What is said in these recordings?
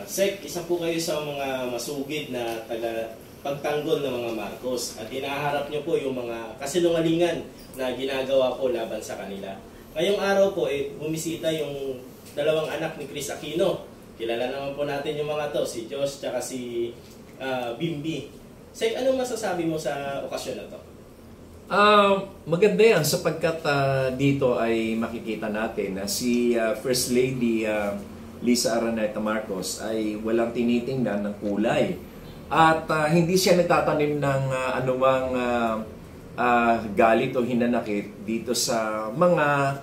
Sek, isa po kayo sa mga masugid na pagtanggol ng mga Marcos at inaharap niyo po yung mga kasinungalingan na ginagawa po laban sa kanila. Ngayong araw po, bumisita yung dalawang anak ni Chris Aquino. Kilala naman po natin yung mga to, si Josh at si Bimbi. Sek, anong masasabi mo sa okasyon na to? Maganda yan sapagkat dito ay makikita natin na si First Lady Lisa Araneta Marcos ay walang tinitingnan ng kulay. At hindi siya nagtatanim ng anumang galit o hinanakit dito sa mga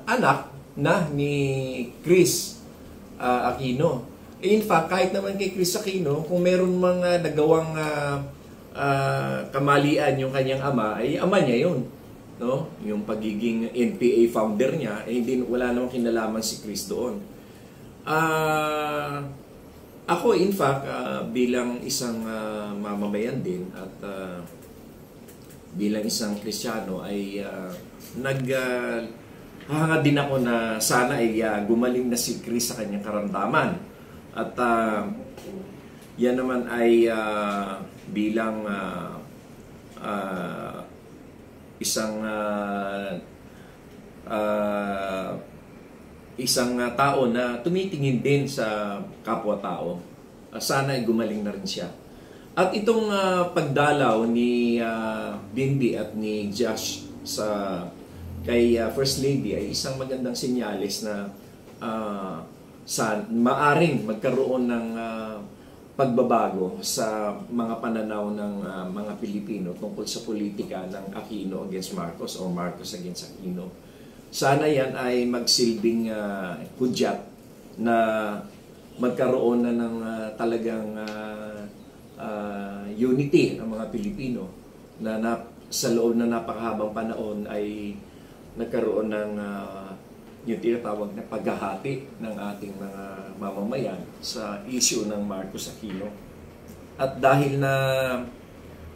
anak na ni Chris Aquino. In fact, kahit naman kay Chris Aquino, kung meron mga nagawang kamalian yung kanyang ama, ay ama niya yun. No? Yung pagiging NPA founder niya, wala namang kinalaman si Chris doon. Ako, in fact, bilang isang mamamayan din at bilang isang Kristiyano ay naghahangad din ako na sana ay gumaling na si Chris sa kanyang karamdaman. At yan naman ay bilang isang tao na tumitingin din sa kapwa-tao. Sana ay gumaling na rin siya. At itong pagdalaw ni Bimbi at ni Josh kay First Lady ay isang magandang sinyalis na maaring magkaroon ng pagbabago sa mga pananaw ng mga Pilipino tungkol sa politika ng Aquino against Marcos o Marcos against Aquino. Sana yan ay magsilbing hudyat na magkaroon na ng talagang unity ng mga Pilipino na sa loob na napakahabang panahon ay nagkaroon ng yung tinatawag na paghahati ng ating mga mamamayan sa issue ng Marcos Aquino. At dahil na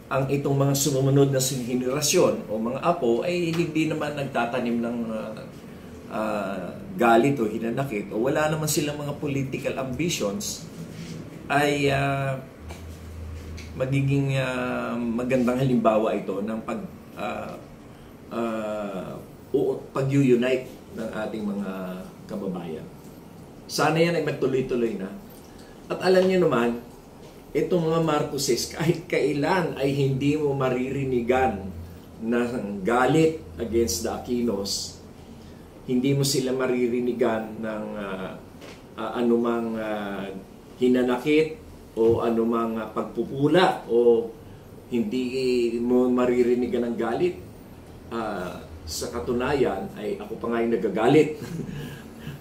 ang itong mga sumunod na henerasyon o mga apo ay hindi naman nagtatanim ng galit o hinanakit o wala naman silang mga political ambitions, ay magiging magandang halimbawa ito ng pag-unite ng ating mga kababayan. Sana yan ay magtuloy-tuloy na. At alam niyo naman, itong mga Marcoses, kahit kailan ay hindi mo maririnigan ng galit against the Aquinos, hindi mo sila maririnigan ng anumang hinanakit o anumang pagpupula o hindi mo maririnigan ng galit. Sa katunayan ay ako pa nga yung nagagalit.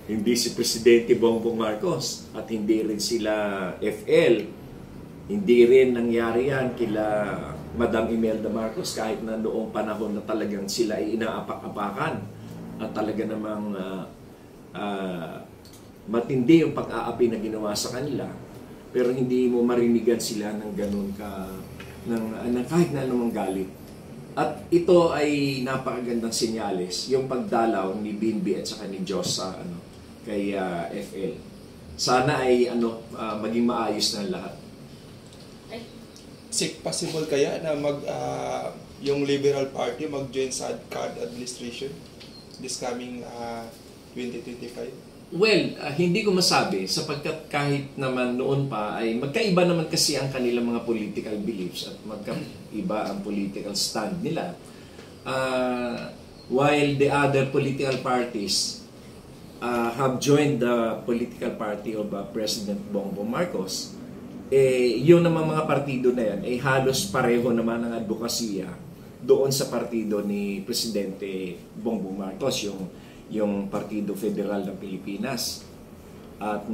Hindi si Presidente Bongbong Marcos at hindi rin sila FL. Hindi rin nangyari yan kila Madam Imelda Marcos kahit na noong panahon na talagang sila ay inaapak-apakan at talaga namang matindi yung pag-aapi na ginawa sa kanila. Pero hindi mo marinigan sila ng ganun ng kahit na anumang galit. At ito ay napakagandang senyales, yung pagdalaw ni Bimbi at saka ni Josh sa kay FL. Sana ay maging maayos na lahat. Possible kaya na yung Liberal Party mag-join sa card administration this coming 2025? Well, hindi ko masabi sapagkat kahit naman noon pa ay magkaiba naman kasi ang kanilang mga political beliefs at magkaiba ang political stand nila. While the other political parties have joined the political party of President Bongbong Marcos, yun naman mga partido na yan ay halos pareho naman ang advokasya doon sa partido ni Presidente Bongbong Marcos, yung Partido Federal ng Pilipinas. At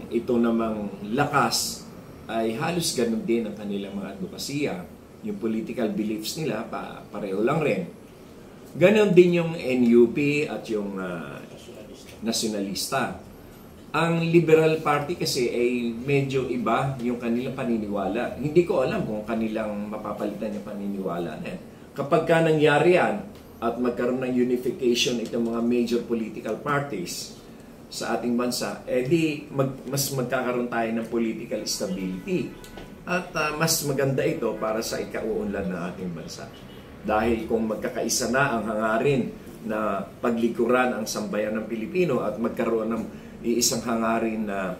ito namang lakas ay halos ganun din ang kanilang mga advokasya. Yung political beliefs nila pareho lang rin. Ganon din yung NUP at yung nasyonalista. Ang Liberal Party kasi ay medyo iba yung kanilang paniniwala. Hindi ko alam kung kanilang mapapalitan yung paniniwala na yan. Kapag ka nangyari yan, at magkaroon ng unification itong mga major political parties, sa ating bansa, mas magkakaroon tayo ng political stability. At mas maganda ito para sa ikauunlad ng ating bansa. Dahil kung magkakaisa na ang hangarin na paglikuran ang sambayan ng Pilipino at magkaroon ng iisang hangarin na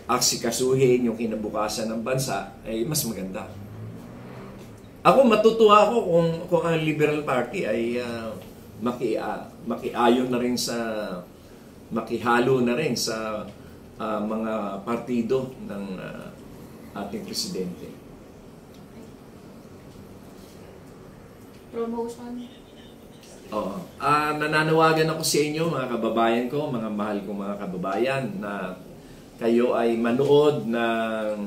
aksikasuhin yung kinabukasan ng bansa, ay mas maganda. Ako, matutuwa ako kung ang Liberal Party ay makiayon na rin makihalo na rin sa mga partido ng ating presidente. Promotion. Oo. Nananawagan ako sa inyo, mga kababayan ko, mga mahal kong mga kababayan, na kayo ay manood ng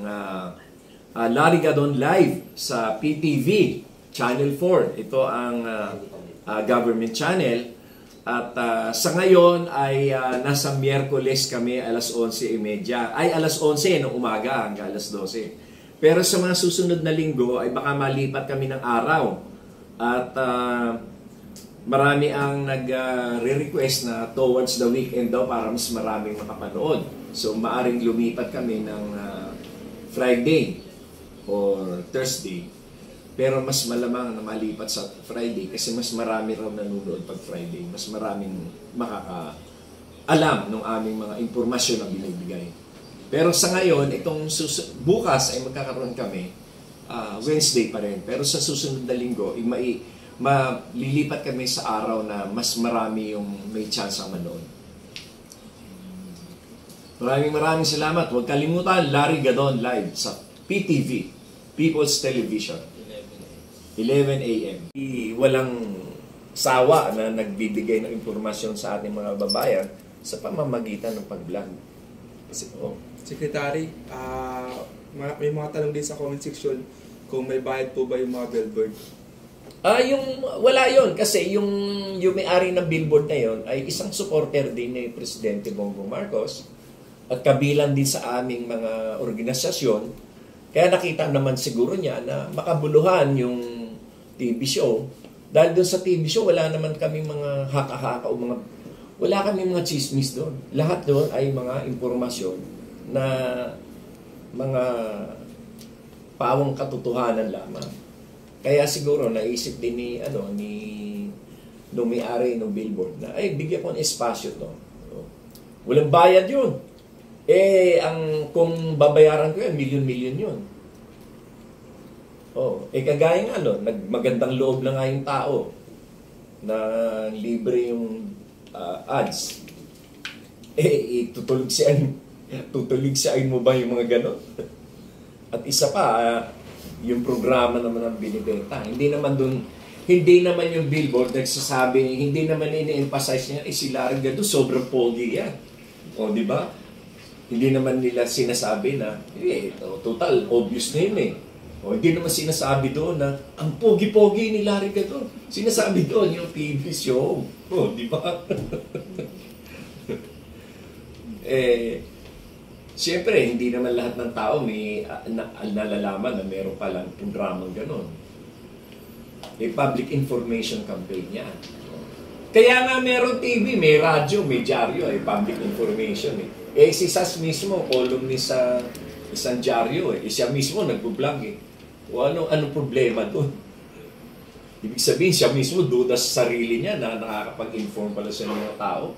Larry Gadon Live sa PTV, Channel 4. Ito ang government channel. At sa ngayon ay nasa Miyerkules kami alas 11:30. Ay alas 11 ng umaga hanggang alas 12. Pero sa mga susunod na linggo ay baka malipat kami ng araw. At marami ang nag-request na towards the weekend daw para mas maraming makapanood. So maaring lumipat kami ng Friday or Thursday. Pero mas malamang na malipat sa Friday kasi mas marami raw nanonood pag Friday. Mas maraming makakaalam ng aming mga impormasyon na binibigay. Pero sa ngayon, itong bukas ay magkakaroon kami Wednesday pa rin. Pero sa susunod na linggo, malilipat kami sa araw na mas marami yung may chance ang manood. Maraming salamat. Huwag kalimutan, Larry Gadon Live sa PTV, People's Television. 11 a.m. Walang sawa na nagbibigay ng impormasyon sa ating mga babayan sa pamamagitan ng pag-vlog. Secretary, may mga tanong din sa comment section kung may bayad po ba yung mga billboard. Wala yon kasi yung may-ari ng billboard na yon ay isang supporter din ni Presidente Bongbong Marcos at kabilang din sa aming mga organisasyon. Kaya nakita naman siguro niya na makabuluhan yung TV show. Dahil doon sa TV show, wala naman kami mga haka-haka o wala kami mga chismis doon. Lahat doon ay mga informasyon na mga pawang katotohanan lamang. Kaya siguro naisip din ni may-ari ng billboard na bigyan ko ng espasyo to. Walang bayad yun. Kung babayaran ko yan, milyon-milyon yun. Kagaya nga, magandang loob na nga yung tao na libre yung ads. Tutuligsain mo ba yung mga ganon? At isa pa, yung programa naman ang binibenta. Hindi naman yung billboard nagsasabi, hindi naman ini-emphasize niya, si Larry Gadon, sobrang pogi yan. Di ba? Hindi naman nila sinasabi na, total, obvious na yun hindi naman sinasabi doon na ang pogi-pogi ni Larry Gadon. Sinasabi doon yung TV show. Di ba? Siyempre, hindi naman lahat ng tao may nalalaman na meron palang programang gano'n. Public information campaign yan. Kaya nga meron TV, may radyo, may dyaryo, public information. Si Sas mismo, columnist sa isang dyaryo. Siya mismo nagbo-vlog anong problema doon? Ibig sabihin, siya mismo duda sa sarili niya na nakakapag-inform pala sa mga tao.